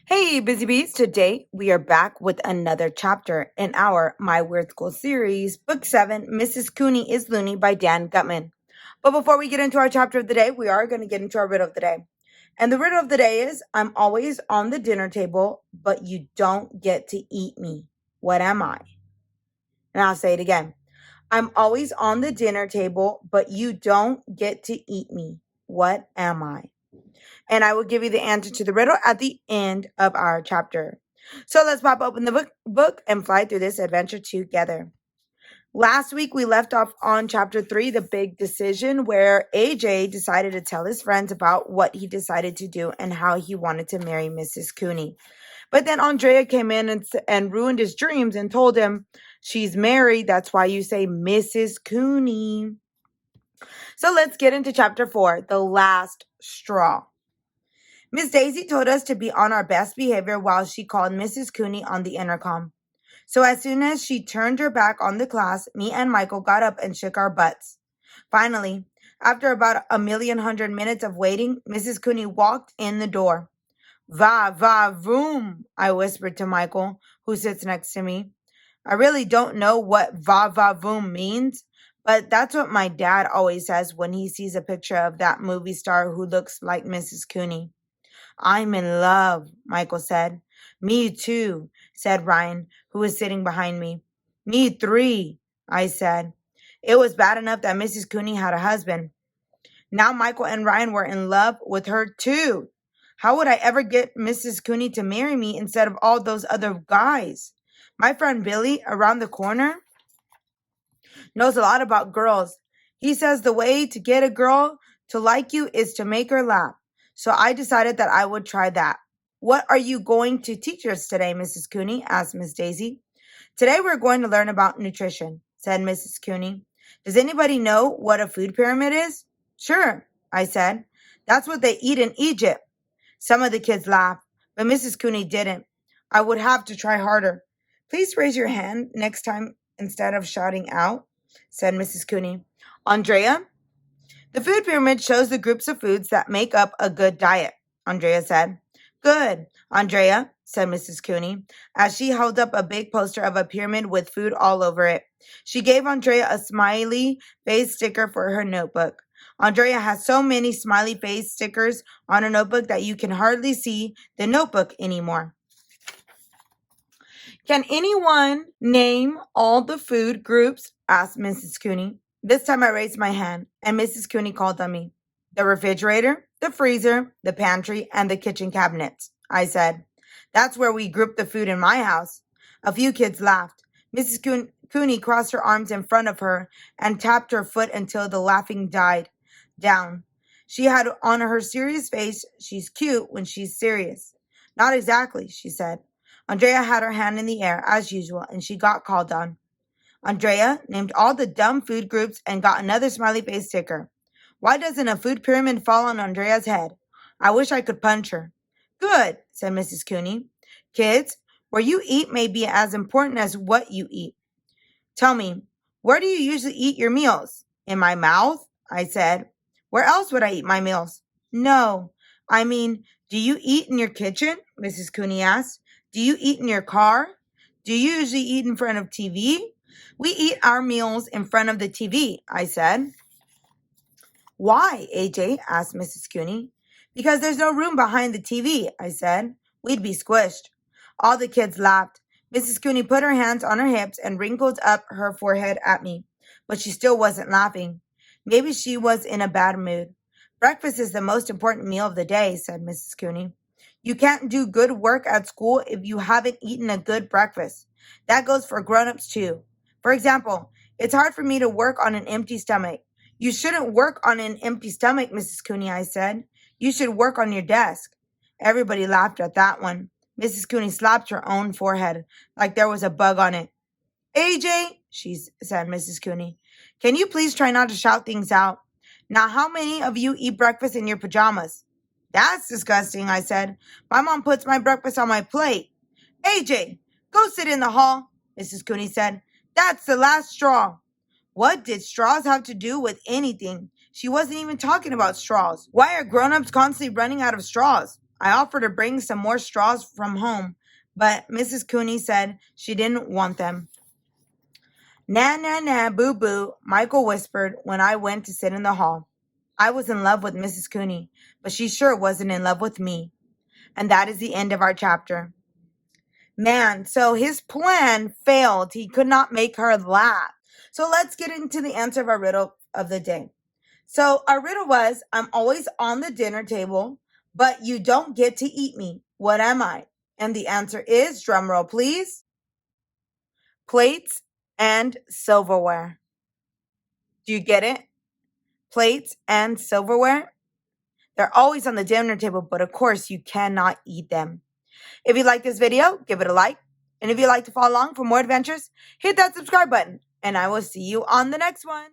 Hey, Busy Bees. Today we are back with another chapter in our My Weird School series, Book 7, Mrs. Cooney is Loony by Dan Gutman. But before we get into our chapter of the day, we are going to get into our riddle of the day. And the riddle of the day is, I'm always on the dinner table, but you don't get to eat me. What am I? And I'll say it again. I'm always on the dinner table, but you don't get to eat me. What am I? And I will give you the answer to the riddle at the end of our chapter. So let's pop open the book and fly through this adventure together. Last week, we left off on chapter 3, the big decision, where AJ decided to tell his friends about what he decided to do and how he wanted to marry Mrs. Cooney. But then Andrea came in and ruined his dreams and told him, she's married. That's why you say Mrs. Cooney. So let's get into chapter 4, the last straw. Miss Daisy told us to be on our best behavior while she called Mrs. Cooney on the intercom. So as soon as she turned her back on the class, me and Michael got up and shook our butts. Finally, after about 1,100,000 minutes of waiting, Mrs. Cooney walked in the door. Va, va, voom, I whispered to Michael, who sits next to me. I really don't know what va, va, voom means, but that's what my dad always says when he sees a picture of that movie star who looks like Mrs. Cooney. I'm in love, Michael said. Me too, said Ryan, who was sitting behind me. Me three, I said. It was bad enough that Mrs. Cooney had a husband. Now Michael and Ryan were in love with her too. How would I ever get Mrs. Cooney to marry me instead of all those other guys? My friend Billy, around the corner, knows a lot about girls. He says the way to get a girl to like you is to make her laugh. So I decided that I would try that. What are you going to teach us today, Mrs. Cooney? Asked Miss Daisy. Today we're going to learn about nutrition, said Mrs. Cooney. Does anybody know what a food pyramid is? Sure, I said. That's what they eat in Egypt. Some of the kids laughed, but Mrs. Cooney didn't. I would have to try harder. Please raise your hand next time instead of shouting out, said Mrs. Cooney. Andrea? The food pyramid shows the groups of foods that make up a good diet, Andrea said. Good, Andrea, said Mrs. Cooney, as she held up a big poster of a pyramid with food all over it. She gave Andrea a smiley face sticker for her notebook. Andrea has so many smiley face stickers on her notebook that you can hardly see the notebook anymore. Can anyone name all the food groups? Asked Mrs. Cooney. This time I raised my hand, and Mrs. Cooney called on me. The refrigerator, the freezer, the pantry, and the kitchen cabinets, I said. That's where we group the food in my house. A few kids laughed. Mrs. Cooney crossed her arms in front of her and tapped her foot until the laughing died down. She had on her serious face. She's cute when she's serious. Not exactly, she said. Andrea had her hand in the air, as usual, and she got called on. Andrea named all the dumb food groups and got another smiley face sticker. Why doesn't a food pyramid fall on Andrea's head? I wish I could punch her. Good, said Mrs. Cooney. Kids, where you eat may be as important as what you eat. Tell me, where do you usually eat your meals? In my mouth, I said. Where else would I eat my meals? No, I mean, do you eat in your kitchen? Mrs. Cooney asked. Do you eat in your car? Do you usually eat in front of TV? We eat our meals in front of the TV, I said. Why, AJ? Asked Mrs. Cooney. Because there's no room behind the TV, I said. We'd be squished. All the kids laughed. Mrs. Cooney put her hands on her hips and wrinkled up her forehead at me, but she still wasn't laughing. Maybe she was in a bad mood. Breakfast is the most important meal of the day, said Mrs. Cooney. You can't do good work at school if you haven't eaten a good breakfast. That goes for grown-ups too. For example, it's hard for me to work on an empty stomach. You shouldn't work on an empty stomach, Mrs. Cooney, I said. You should work on your desk. Everybody laughed at that one. Mrs. Cooney slapped her own forehead like there was a bug on it. AJ, said Mrs. Cooney, can you please try not to shout things out? Now, how many of you eat breakfast in your pajamas? That's disgusting, I said. My mom puts my breakfast on my plate. AJ, go sit in the hall, Mrs. Cooney said. That's the last straw. What did straws have to do with anything? She wasn't even talking about straws. Why are grown-ups constantly running out of straws? I offered to bring some more straws from home, but Mrs. Cooney said she didn't want them. Nah, nah, nah, boo-boo, Michael whispered when I went to sit in the hall. I was in love with Mrs. Cooney, but she sure wasn't in love with me. And that is the end of our chapter. Man, so his plan failed. He could not make her laugh. So let's get into the answer of our riddle of the day. So our riddle was, I'm always on the dinner table, but you don't get to eat me. What am I? And the answer is, drumroll please, plates and silverware. Do you get it? Plates and silverware? They're always on the dinner table, but of course you cannot eat them. If you like this video, give it a like. And if you'd like to follow along for more adventures, hit that subscribe button. And I will see you on the next one.